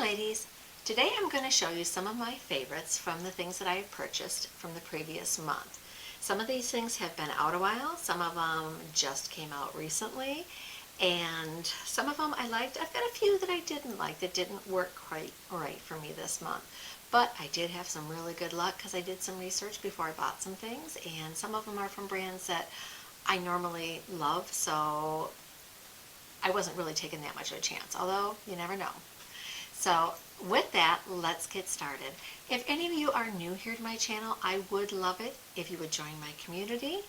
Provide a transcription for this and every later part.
ladies, today I'm going to show you some of my favorites from the things that I have purchased from the previous month. Some of these things have been out a while, some of them just came out recently, and some of them I liked. I've got a few that I didn't like that didn't work quite right for me this month. But I did have some really good luck because I did some research before I bought some things, and some of them are from brands that I normally love, so I wasn't really taking that much of a chance, although you never know. So with that, let's get started. If any of you are new here to my channel, I would love it if you would join my community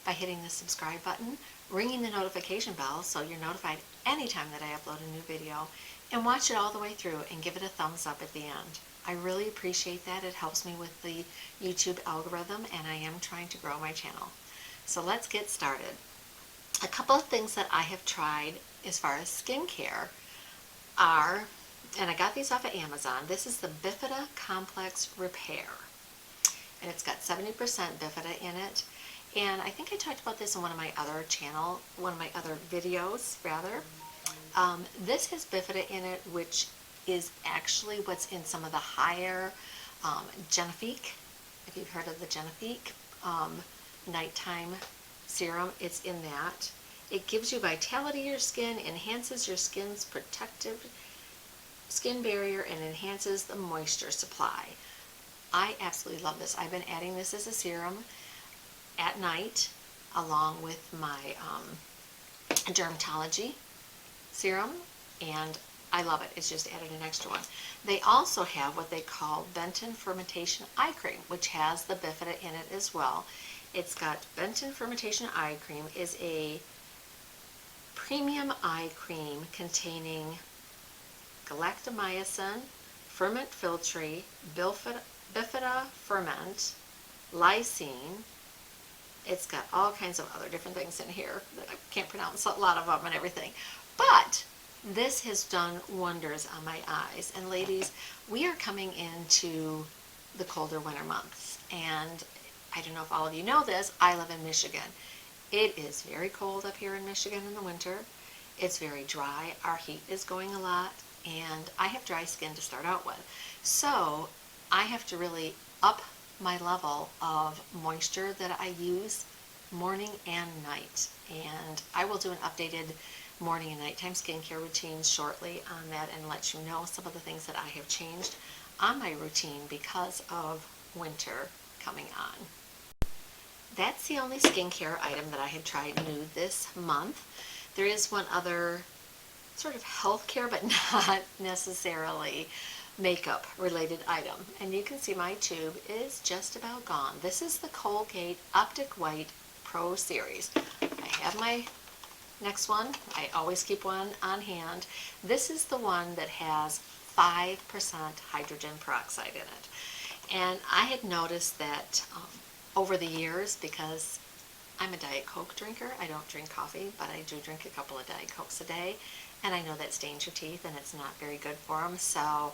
by hitting the subscribe button, ringing the notification bell so you're notified anytime that I upload a new video, and watch it all the way through and give it a thumbs up at the end. I really appreciate that. It helps me with the YouTube algorithm, and I am trying to grow my channel. So let's get started. A couple of things that I have tried as far as skincare are, and I got these off of Amazon. This is the Bifida Complex Repair, and it's got 70% Bifida in it. And I think I talked about this in one of my other videos rather. This has Bifida in it, which is actually what's in some of the higher Genifique. If you've heard of the Genifique nighttime serum, it's in that. It gives you vitality to your skin, enhances your skin's protective skin barrier, and enhances the moisture supply. I absolutely love this. I've been adding this as a serum at night along with my dermatology serum, and I love it. It's just added an extra one. They also have what they call Benton Fermentation Eye Cream, which has the Bifida in it as well. It's got Benton Fermentation Eye Cream is a premium eye cream containing galactomycin, ferment filtrate, bifida ferment, lysine. It's got all kinds of other different things in here that I can't pronounce, a lot of them and everything. But this has done wonders on my eyes. And ladies, we are coming into the colder winter months. And I don't know if all of you know this, I live in Michigan. It is very cold up here in Michigan in the winter. It's very dry. Our heat is going a lot. And I have dry skin to start out with. So I have to really up my level of moisture that I use morning and night. And I will do an updated morning and nighttime skincare routine shortly on that and let you know some of the things that I have changed on my routine because of winter coming on. That's the only skincare item that I had tried new this month. There is one other sort of healthcare, but not necessarily makeup related item, and you can see my tube is just about gone. This is the Colgate Optic White Pro Series. I have my next one. I always keep one on hand. This is the one that has 5% hydrogen peroxide in it, and I had noticed that over the years, because I'm a Diet Coke drinker. I don't drink coffee, but I do drink a couple of Diet Cokes a day, and I know that stains your teeth and it's not very good for them. So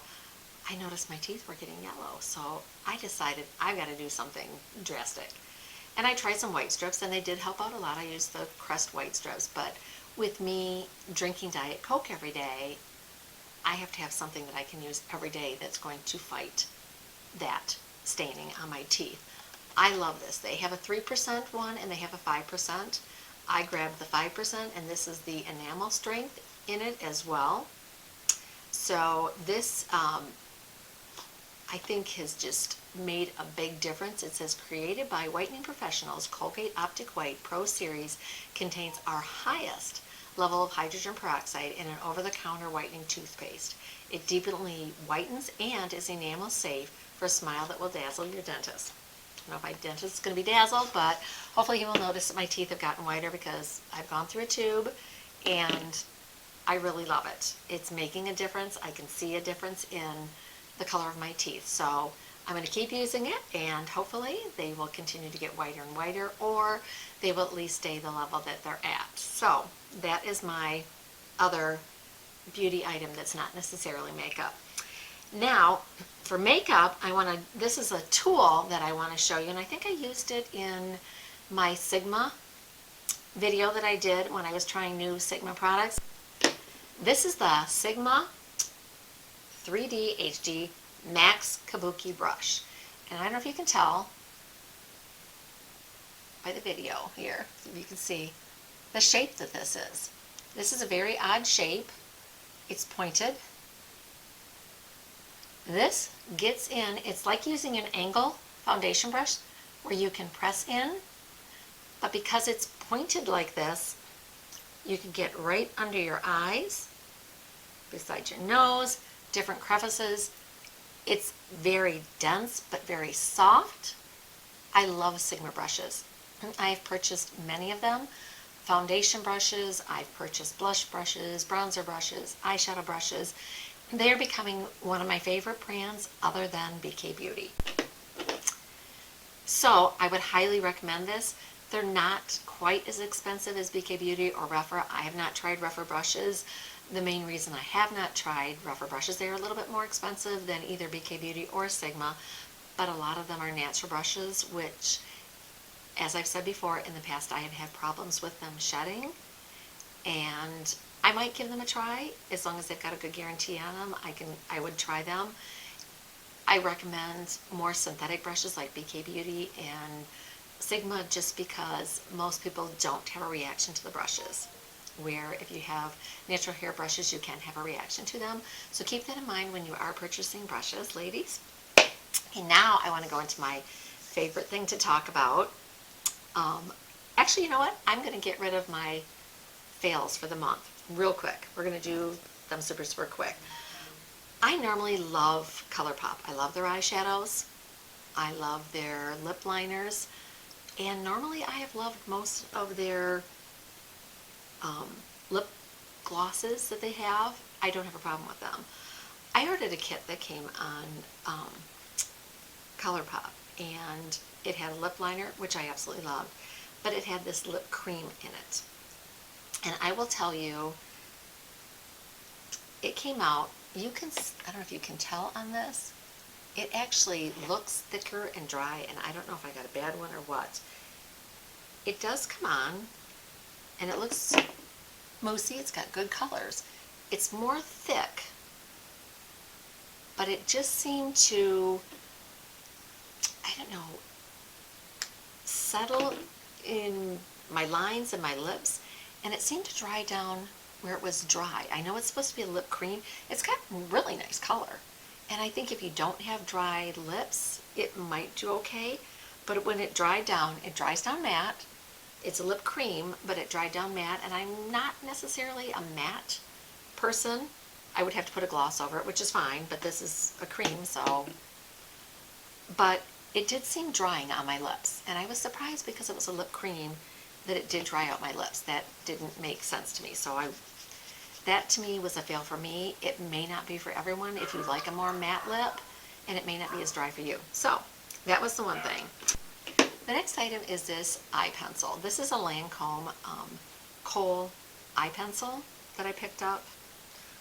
I noticed my teeth were getting yellow, so I decided I've got to do something drastic. And I tried some white strips, and they did help out a lot. I used the Crest white strips, but with me drinking Diet Coke every day, I have to have something that I can use every day that's going to fight that staining on my teeth. I love this. They have a 3% one and they have a 5%. I grabbed the 5%, and this is the enamel strength in it as well. So this I think has just made a big difference. It says, created by whitening professionals, Colgate Optic White Pro Series contains our highest level of hydrogen peroxide in an over-the-counter whitening toothpaste. It deeply whitens and is enamel safe for a smile that will dazzle your dentist. I don't know if my dentist is going to be dazzled, but hopefully he will notice that my teeth have gotten whiter because I've gone through a tube, and I really love it. It's making a difference. I can see a difference in the color of my teeth. So I'm going to keep using it, and hopefully they will continue to get whiter and whiter, or they will at least stay the level that they're at. So that is my other beauty item that's not necessarily makeup. Now, for makeup, this is a tool that I want to show you, and I think I used it in my Sigma video that I did when I was trying new Sigma products. This is the Sigma 3D HD Max Kabuki brush. And I don't know if you can tell by the video here, if you can see the shape that this is. This is a very odd shape. It's pointed. This gets in, it's like using an angle foundation brush where you can press in, but because it's pointed like this, you can get right under your eyes, beside your nose, different crevices. It's very dense but very soft. I love Sigma brushes. I've purchased many of them. Foundation brushes, I've purchased blush brushes, bronzer brushes, eyeshadow brushes. They're becoming one of my favorite brands other than BK Beauty. So I would highly recommend this. They're not quite as expensive as BK Beauty or Rephr. I have not tried Rephr brushes. The main reason I have not tried Rephr brushes, they're a little bit more expensive than either BK Beauty or Sigma, but a lot of them are natural brushes, which, as I've said before, in the past I have had problems with them shedding, and I might give them a try as long as they've got a good guarantee on them. I would try them. I recommend more synthetic brushes like BK Beauty and Sigma just because most people don't have a reaction to the brushes, where if you have natural hair brushes you can have a reaction to them. So keep that in mind when you are purchasing brushes, ladies. And now I want to go into my favorite thing to talk about. Actually, you know what? I'm going to get rid of my fails for the month real quick. We're going to do them super, super quick. I normally love ColourPop. I love their eyeshadows. I love their lip liners. And normally I have loved most of their lip glosses that they have. I don't have a problem with them. I ordered a kit that came on ColourPop, and it had a lip liner, which I absolutely loved, but it had this lip cream in it. And I will tell you, it came out, I don't know if you can tell on this, it actually looks thicker and dry, and I don't know if I got a bad one or what. It does come on, and it looks moussey. It's got good colors. It's more thick, but it just seemed to, I don't know, settle in my lines and my lips, and it seemed to dry down where it was dry. I know it's supposed to be a lip cream. It's got really nice color, and I think if you don't have dry lips, it might do okay, but when it dried down, it dries down matte. It's a lip cream, but it dried down matte, and I'm not necessarily a matte person. I would have to put a gloss over it, which is fine, but this is a cream, so. But it did seem drying on my lips, and I was surprised because it was a lip cream that it did dry out my lips. That didn't make sense to me, so that to me was a fail for me. It may not be for everyone if you like a more matte lip, and it may not be as dry for you. So that was the one thing. The next item is this eye pencil. This is a Lancome Kohl eye pencil that I picked up.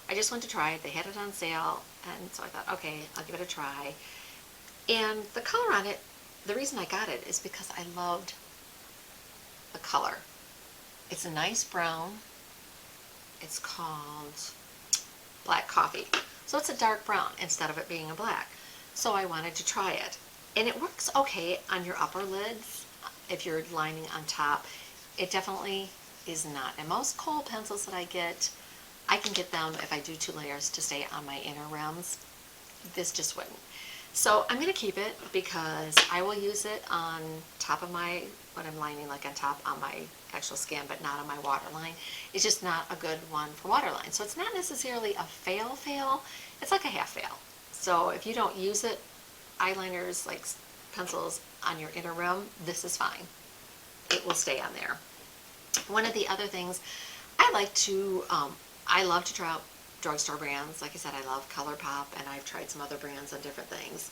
I just went to try it. They had it on sale, and so I thought, okay, I'll give it a try. And the color on it, the reason I got it is because I loved the color. It's a nice brown. It's called Black Coffee. So it's a dark brown instead of it being a black. So I wanted to try it. And it works okay on your upper lids if you're lining on top. It definitely is not. And most Kohl pencils that I get, I can get them if I do 2 layers to stay on my inner rims. This just wouldn't. So I'm going to keep it because I will use it on top of my, when I'm lining like on top on my actual skin, but not on my waterline. It's just not a good one for waterline. So it's not necessarily a fail. It's like a half fail. So if you don't use it, eyeliners, like pencils on your inner rim, this is fine. It will stay on there. One of the other things I like to, I love to try out drugstore brands. Like I said, I love ColourPop, and I've tried some other brands on different things.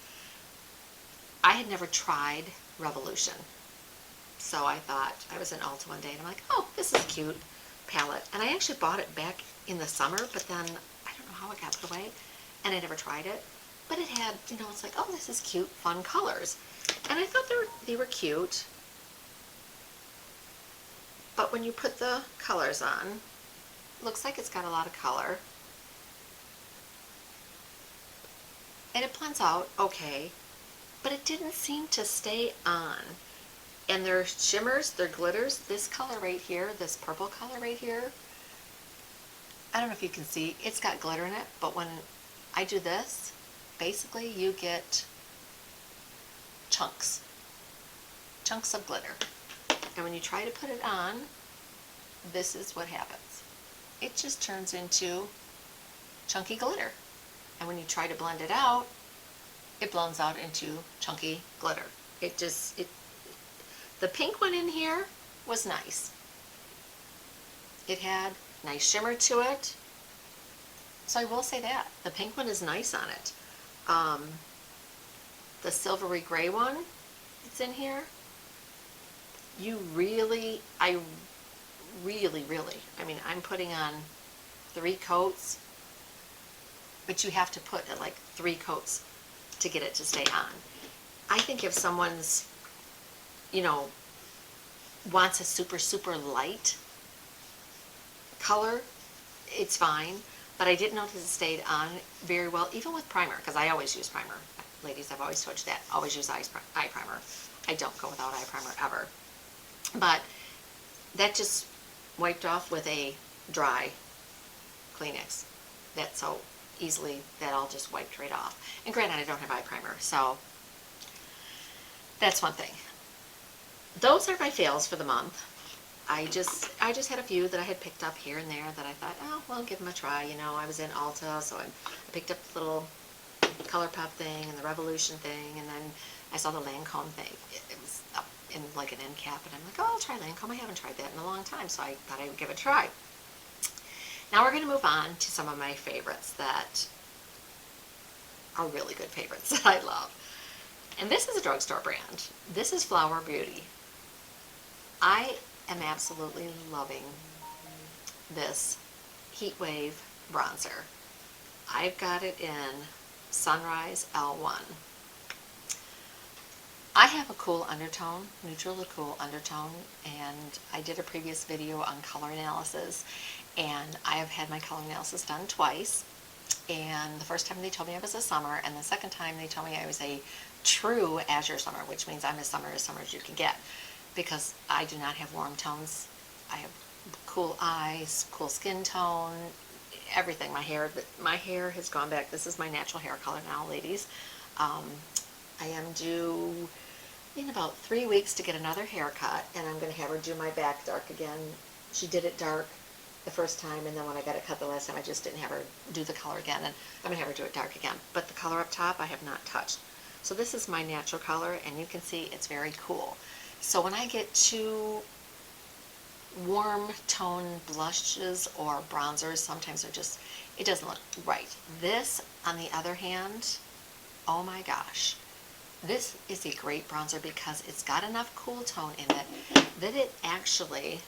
I had never tried Revolution. So I thought, I was in Ulta one day, and I'm like, oh, this is a cute palette. And I actually bought it back in the summer, but then I don't know how it got put away, and I never tried it. But it had, you know, it's like, oh, this is cute, fun colors. And I thought they were cute. But when you put the colors on, looks like it's got a lot of color. and it blends out okay, but it didn't seem to stay on. And their shimmers, their glitters, this color right here, this purple color right here, I don't know if you can see, it's got glitter in it, but when I do this, basically you get chunks of glitter. And when you try to put it on, this is what happens. It just turns into chunky glitter. And when you try to blend it out, it blends out into chunky glitter. The pink one in here was nice. It had nice shimmer to it. So I will say that. The pink one is nice on it. The silvery gray one that's in here, I mean, I'm putting on 3 coats, but you have to put like 3 coats to get it to stay on. I think if someone's, you know, wants a super, super light color, it's fine, but I didn't notice it stayed on very well, even with primer, because I always use primer. Ladies, I've always told you that. Always use eye primer. I don't go without eye primer ever. But that just wiped off with a dry Kleenex. That so easily, that all just wiped right off. And granted, I don't have eye primer, so that's one thing. Those are my fails for the month. I just had a few that I had picked up here and there that I thought, oh, well, give them a try. You know, I was in Ulta, so I picked up the little ColourPop thing and the Revolution thing, and then I saw the Lancome thing. It was up in like an end cap, and I'm like, oh, I'll try Lancome. I haven't tried that in a long time, so I thought I would give it a try. Now we're going to move on to some of my favorites that are really good favorites that I love. And this is a drugstore brand. This is Flower Beauty. I am absolutely loving this Heat Wave bronzer. I've got it in Sunrise L1. I have a cool undertone, neutral to cool undertone, and I did a previous video on color analysis, and I have had my color analysis done twice. And the first time they told me I was a summer, and the second time they told me I was a true azure summer, which means I'm as summer as you can get, because I do not have warm tones. I have cool eyes, cool skin tone, everything. My hair has gone back. This is my natural hair color now, ladies. I am due in about 3 weeks to get another haircut, and I'm going to have her do my back dark again. She did it dark the first time, and then when I got it cut the last time, I just didn't have her do the color again, and I'm going to have her do it dark again. But the color up top, I have not touched. So this is my natural color, and you can see it's very cool. So when I get to warm tone blushes or bronzers, sometimes they're just, it doesn't look right. This, on the other hand, oh my gosh, this is a great bronzer because it's got enough cool tone in it that it actually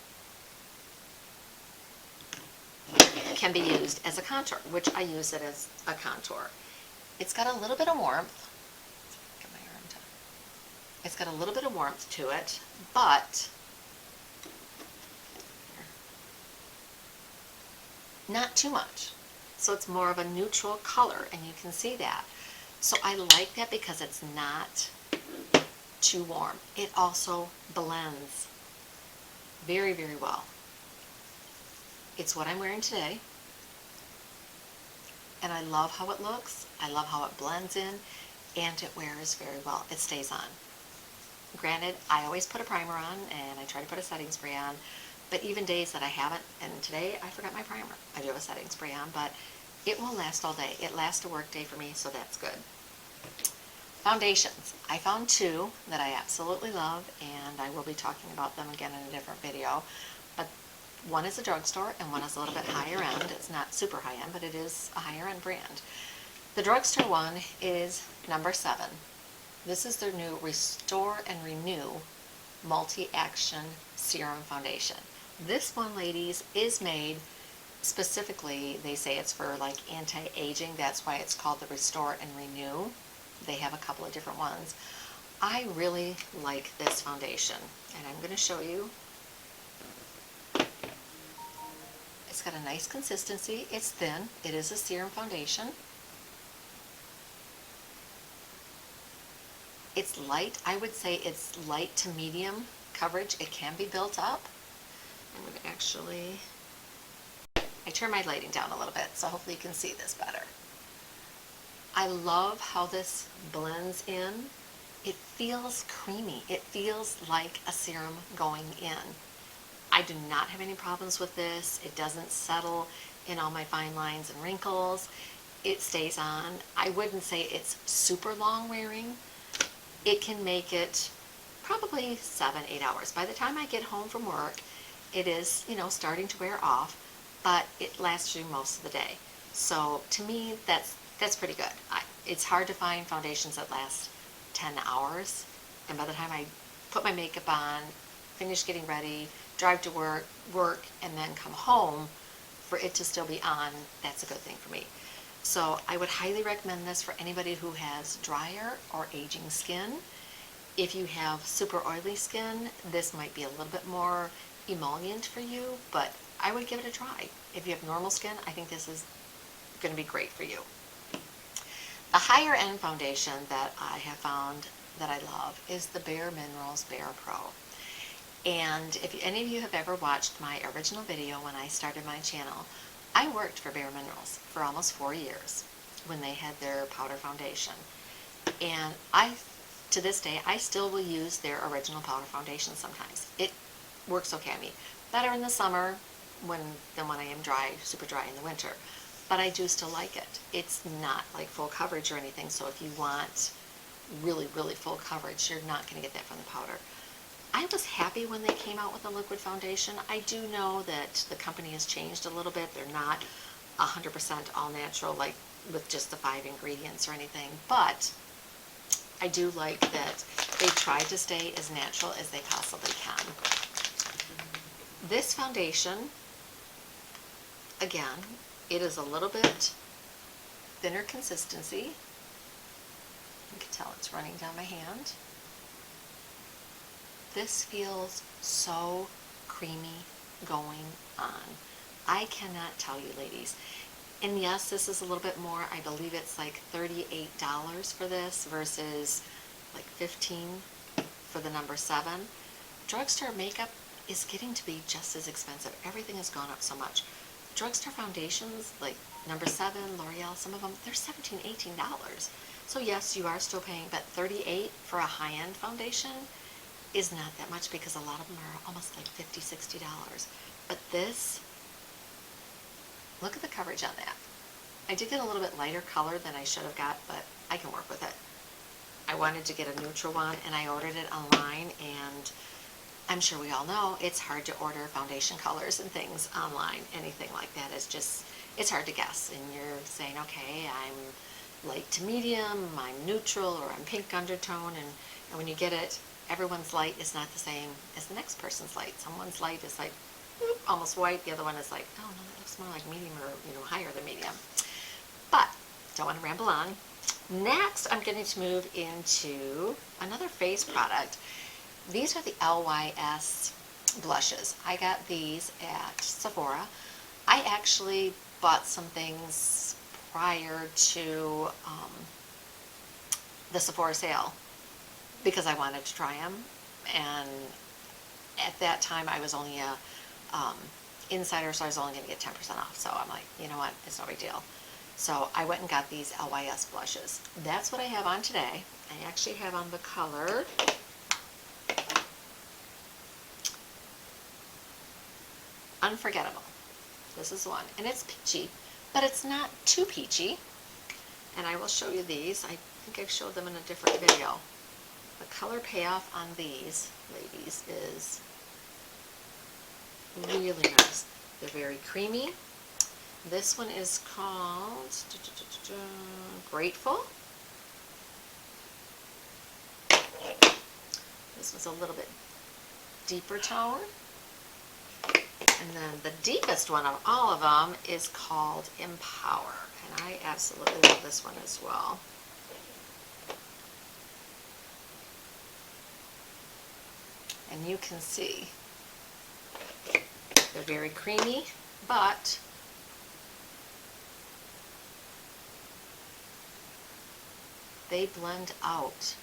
can be used as a contour, which I use it as a contour. It's got a little bit of warmth. Get my arm down. It's got a little bit of warmth to it, but not too much. So it's more of a neutral color, and you can see that. So I like that because it's not too warm. It also blends very, very well. It's what I'm wearing today, and I love how it looks. I love how it blends in, and it wears very well. It stays on. Granted, I always put a primer on, and I try to put a setting spray on, but even days that I haven't, and today I forgot my primer. I do have a setting spray on, but it will last all day. It lasts a work day for me, so that's good. Foundations. I found 2 that I absolutely love, and I will be talking about them again in a different video. But one is a drugstore, and one is a little bit higher end. It's not super high end, but it is a higher end brand. The drugstore one is number 7. This is their new Restore and Renew Multi-Action Serum Foundation. This one, ladies, is made specifically, they say it's for like anti-aging. That's why it's called the Restore and Renew. They have a couple of different ones. I really like this foundation, and I'm going to show you. It's got a nice consistency. It's thin. It is a serum foundation. It's light. I would say it's light to medium coverage. It can be built up. I'm going to actually, I turn my lighting down a little bit, so hopefully you can see this better. I love how this blends in. It feels creamy. It feels like a serum going in. I do not have any problems with this. It doesn't settle in all my fine lines and wrinkles. It stays on. I wouldn't say it's super long wearing. It can make it probably 7-8 hours. By the time I get home from work, it is, starting to wear off, but it lasts you most of the day. So to me, that's pretty good. It's hard to find foundations that last 10 hours, and by the time I put my makeup on, finish getting ready, drive to work, and then come home, for it to still be on, that's a good thing for me. So I would highly recommend this for anybody who has drier or aging skin. If you have super oily skin, this might be a little bit more emollient for you, but I would give it a try. If you have normal skin, I think this is going to be great for you. The higher end foundation that I have found that I love is the Bare Minerals Bare Pro. And if any of you have ever watched my original video when I started my channel, I worked for Bare Minerals for almost 4 years when they had their powder foundation. And to this day, I still will use their original powder foundation sometimes. It works okay on me. Better in the summer than when I am super dry in the winter. But I do still like it. It's not like full coverage or anything, so if you want really, really full coverage, you're not going to get that from the powder. I was happy when they came out with a liquid foundation. I do know that the company has changed a little bit. They're not 100% all natural, like with just the 5 ingredients or anything, but I do like that they try to stay as natural as they possibly can. This foundation, again, it is a little bit thinner consistency. You can tell it's running down my hand. This feels so creamy going on. I cannot tell you, ladies. And yes, this is a little bit more. I believe it's like $38 for this versus like $15 for the number 7. Drugstore makeup is getting to be just as expensive. Everything has gone up so much. Drugstore foundations, like number 7, L'Oreal, some of them, they're $17, $18. So yes, you are still paying, but $38 for a high-end foundation is not that much because a lot of them are almost like $50, $60. But this, look at the coverage on that. I did get a little bit lighter color than I should have got, but I can work with it. I wanted to get a neutral one, and I ordered it online, and I'm sure we all know it's hard to order foundation colors and things online. Anything like that is just, it's hard to guess. And you're saying, okay, I'm light to medium, I'm neutral, or I'm pink undertone, and when you get it, everyone's light is not the same as the next person's light. Someone's light is like almost white. The other one is like, oh no, that looks more like medium or higher than medium. But don't want to ramble on. Next, I'm going to move into another Faves product. These are the LYS blushes. I got these at Sephora. I actually bought some things prior to the Sephora sale because I wanted to try them, and at that time I was only a insider, so I was only going to get 10% off. So I'm like, you know what, it's no big deal. So I went and got these LYS blushes. That's what I have on today. I actually have on the color Unforgettable. This is one, and it's peachy, but it's not too peachy. And I will show you these. I think I've showed them in a different video. The color payoff on these, ladies, is really nice. They're very creamy. This one is called Grateful. This one's a little bit deeper tone. And then the deepest one of all of them is called Empower. And I absolutely love this one as well. And you can see they're very creamy, but they blend out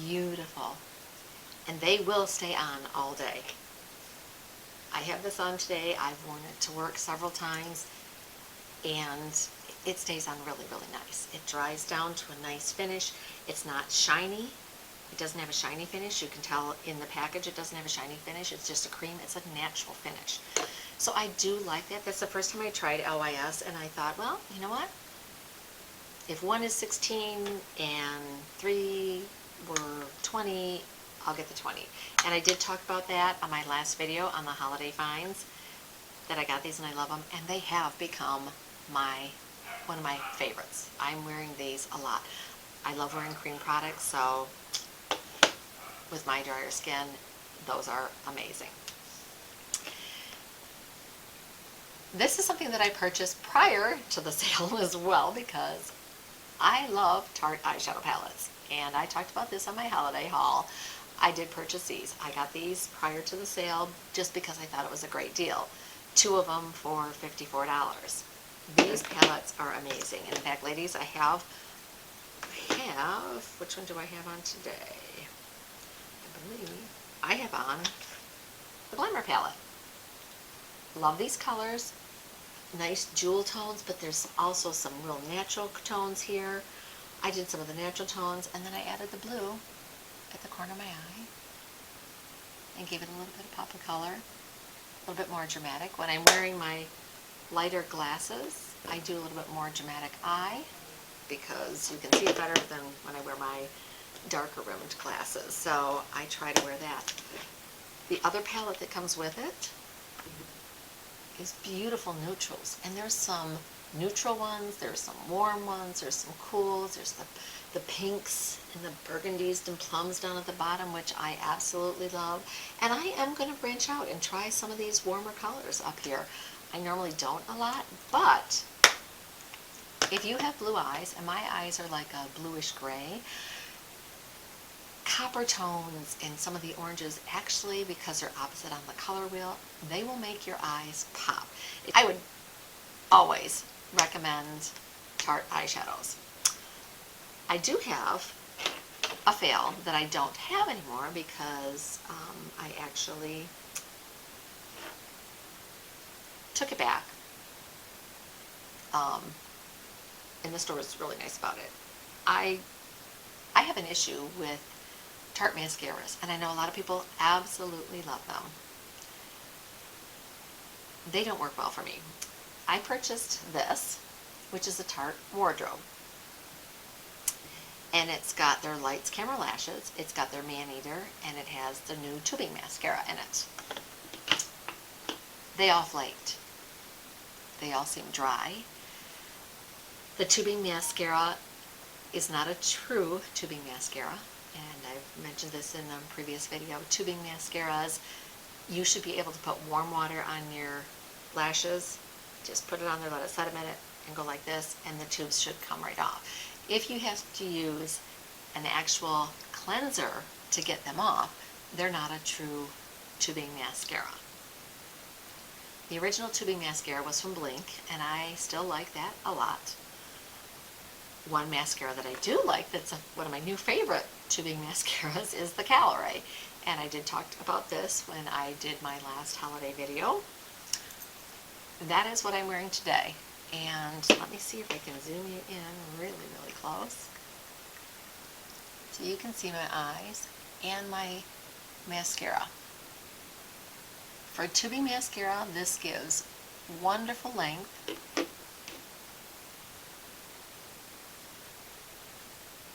beautiful. And they will stay on all day. I have this on today. I've worn it to work several times, and it stays on really, really nice. It dries down to a nice finish. It's not shiny. It doesn't have a shiny finish. You can tell in the package it doesn't have a shiny finish. It's just a cream. It's a natural finish. So I do like that. That's the first time I tried LYS, and I thought, well, you know what? If one is 16 and 3 were 20, I'll get the 20. And I did talk about that on my last video on the holiday finds, that I got these and I love them, and they have become one of my favorites. I'm wearing these a lot. I love wearing cream products, so with my drier skin, those are amazing. This is something that I purchased prior to the sale as well, because I love Tarte eyeshadow palettes, and I talked about this on my holiday haul. I did purchase these. I got these prior to the sale just because I thought it was a great deal. 2 of them for $54. These palettes are amazing. In fact, ladies, I have, which one do I have on today? I believe I have on the Glamour palette. Love these colors. Nice jewel tones, but there's also some real natural tones here. I did some of the natural tones, and then I added the blue at the corner of my eye and gave it a little bit of pop of color, a little bit more dramatic. When I'm wearing my lighter glasses, I do a little bit more dramatic eye because you can see it better than when I wear my darker rimmed glasses. So I try to wear that. The other palette that comes with it is beautiful neutrals, and there's some neutral ones, there's some warm ones, there's some cools, there's the pinks and the burgundies and plums down at the bottom, which I absolutely love. And I am going to branch out and try some of these warmer colors up here. I normally don't a lot, but if you have blue eyes, and my eyes are like a bluish gray, copper tones and some of the oranges, actually, because they're opposite on the color wheel, they will make your eyes pop. I would always recommend Tarte eyeshadows. I do have a fail that I don't have anymore because I actually took it back. And the store was really nice about it. I have an issue with Tarte mascaras, and I know a lot of people absolutely love them. They don't work well for me. I purchased this, which is a Tarte wardrobe, and it's got their Lights Camera Lashes, it's got their Man-Eater, and it has the new tubing mascara in it. They all flaked. They all seem dry. The tubing mascara is not a true tubing mascara, and I've mentioned this in a previous video. Tubing mascaras, you should be able to put warm water on your lashes, just put it on there, let it set a minute, and go like this, and the tubes should come right off. If you have to use an actual cleanser to get them off, they're not a true tubing mascara. The original tubing mascara was from Blink, and I still like that a lot. One mascara that I do like, that's one of my new favorite tubing mascaras, is the Calorie. And I did talk about this when I did my last holiday video. That is what I'm wearing today. And let me see if I can zoom you in really, really close. So you can see my eyes and my mascara. For a tubing mascara, this gives wonderful length.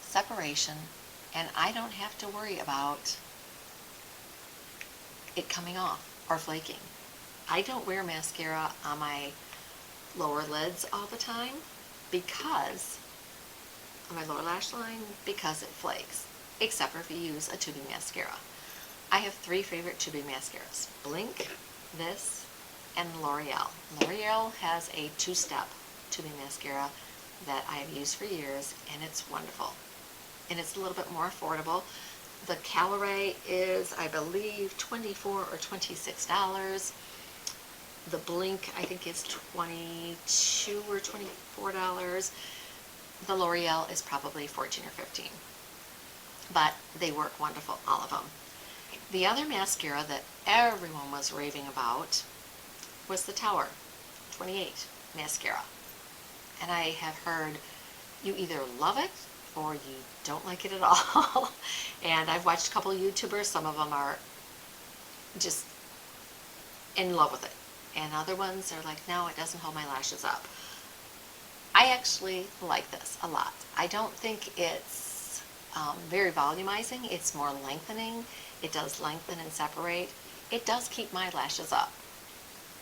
Separation, and I don't have to worry about it coming off or flaking. I don't wear mascara on my lower lids all the time because on my lower lash line, because it flakes, except for if you use a tubing mascara. I have 3 favorite tubing mascaras: Blink, this, and L'Oreal. L'Oreal has a 2-step tubing mascara that I have used for years, and it's wonderful. And it's a little bit more affordable. The Calorie is, I believe, $24 or $26. The Blink, I think, is $22 or $24. The L'Oreal is probably $14 or $15. but they work wonderful, all of them. The other mascara that everyone was raving about was the Tower 28 mascara. And I have heard you either love it or you don't like it at all. And I've watched a couple of YouTubers, some of them are just in love with it. And other ones are like, no, it doesn't hold my lashes up. I actually like this a lot. I don't think it's very volumizing. It's more lengthening. It does lengthen and separate. It does keep my lashes up.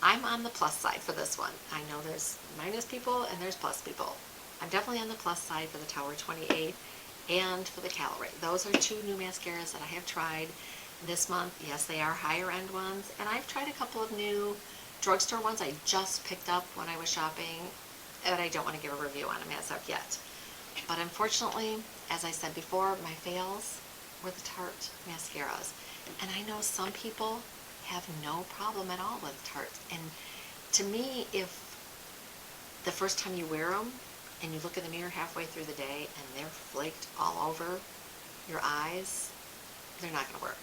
I'm on the plus side for this one. I know there's minus people and there's plus people. I'm definitely on the plus side for the Tower 28 and for the Calorie. Those are two new mascaras that I have tried this month. Yes, they are higher end ones, and I've tried a couple of new drugstore ones I just picked up when I was shopping, and I don't want to give a review on them as of yet. But unfortunately, as I said before, my fails were the Tarte mascaras. And I know some people have no problem at all with Tarte. And to me, if the first time you wear them and you look in the mirror halfway through the day and they're flaked all over your eyes, they're not going to work.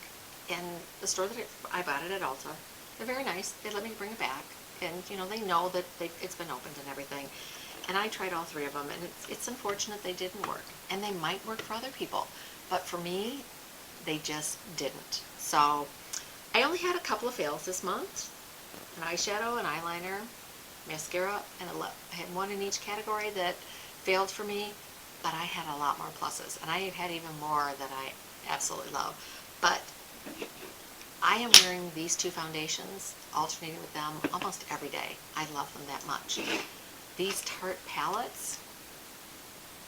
And the store that I bought it at Ulta, they're very nice. They let me bring it back. And, you know, they know that it's been opened and everything. And I tried all three of them, and it's unfortunate they didn't work. And they might work for other people. But for me, they just didn't. So I only had a couple of fails this month. An eyeshadow, an eyeliner, mascara, and a lip. I had one in each category that failed for me, but I had a lot more pluses. And I have had even more that I absolutely love. But I am wearing these two foundations, alternating with them almost every day. I love them that much. These Tarte palettes,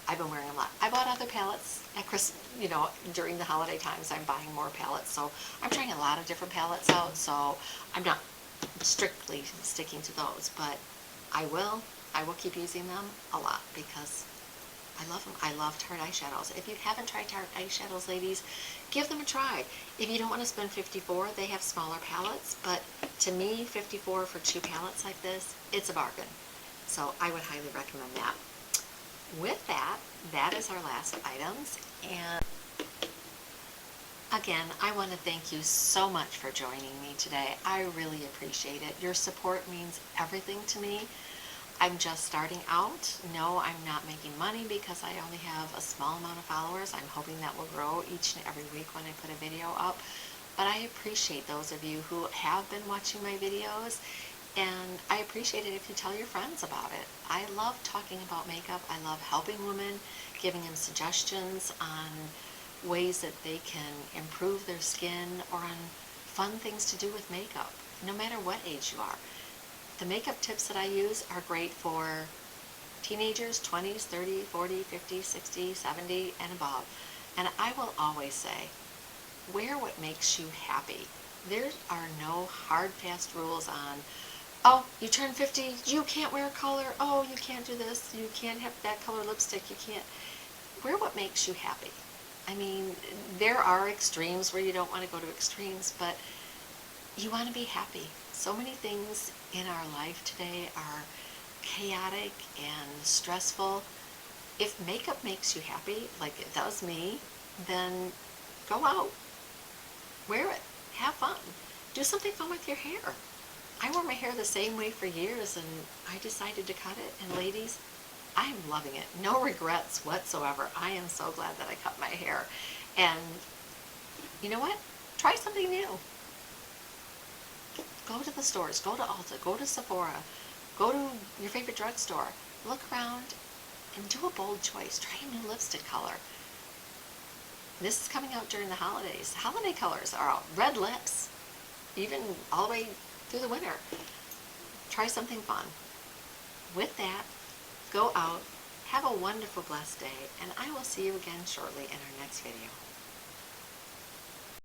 I've been wearing a lot. I bought other palettes at Christmas, you know, during the holiday times. I'm buying more palettes, so I'm trying a lot of different palettes out. So I'm not strictly sticking to those, but I will keep using them a lot because I love them. I love Tarte eyeshadows. If you haven't tried Tarte eyeshadows, ladies, give them a try. If you don't want to spend $54, they have smaller palettes, but to me, $54 for two palettes like this, it's a bargain. So I would highly recommend that. With that, that is our last items. And again, I want to thank you so much for joining me today. I really appreciate it. Your support means everything to me. I'm just starting out. No, I'm not making money because I only have a small amount of followers. I'm hoping that will grow each and every week when I put a video up. But I appreciate those of you who have been watching my videos, and I appreciate it if you tell your friends about it. I love talking about makeup. I love helping women, giving them suggestions on ways that they can improve their skin or on fun things to do with makeup, no matter what age you are. The makeup tips that I use are great for teenagers, 20s, 30, 40, 50, 60, 70, and above. And I will always say, wear what makes you happy. There are no hard, fast rules on, oh, you turn 50, you can't wear a color, oh, you can't do this, you can't have that color lipstick, you can't. Wear what makes you happy. I mean, there are extremes where you don't want to go to extremes, but you want to be happy. So many things in our life today are chaotic and stressful. If makeup makes you happy, like it does me, then go out, wear it, have fun, do something fun with your hair. I wore my hair the same way for years, and I decided to cut it, and ladies, I am loving it. No regrets whatsoever. I am so glad that I cut my hair. And you know what? Try something new. Go to the stores, go to Ulta, go to Sephora, go to your favorite drugstore, look around and do a bold choice. Try a new lipstick color. This is coming out during the holidays. Holiday colors are out. Red lips, even all the way through the winter. Try something fun. With that, go out, have a wonderful, blessed day, and I will see you again shortly in our next video.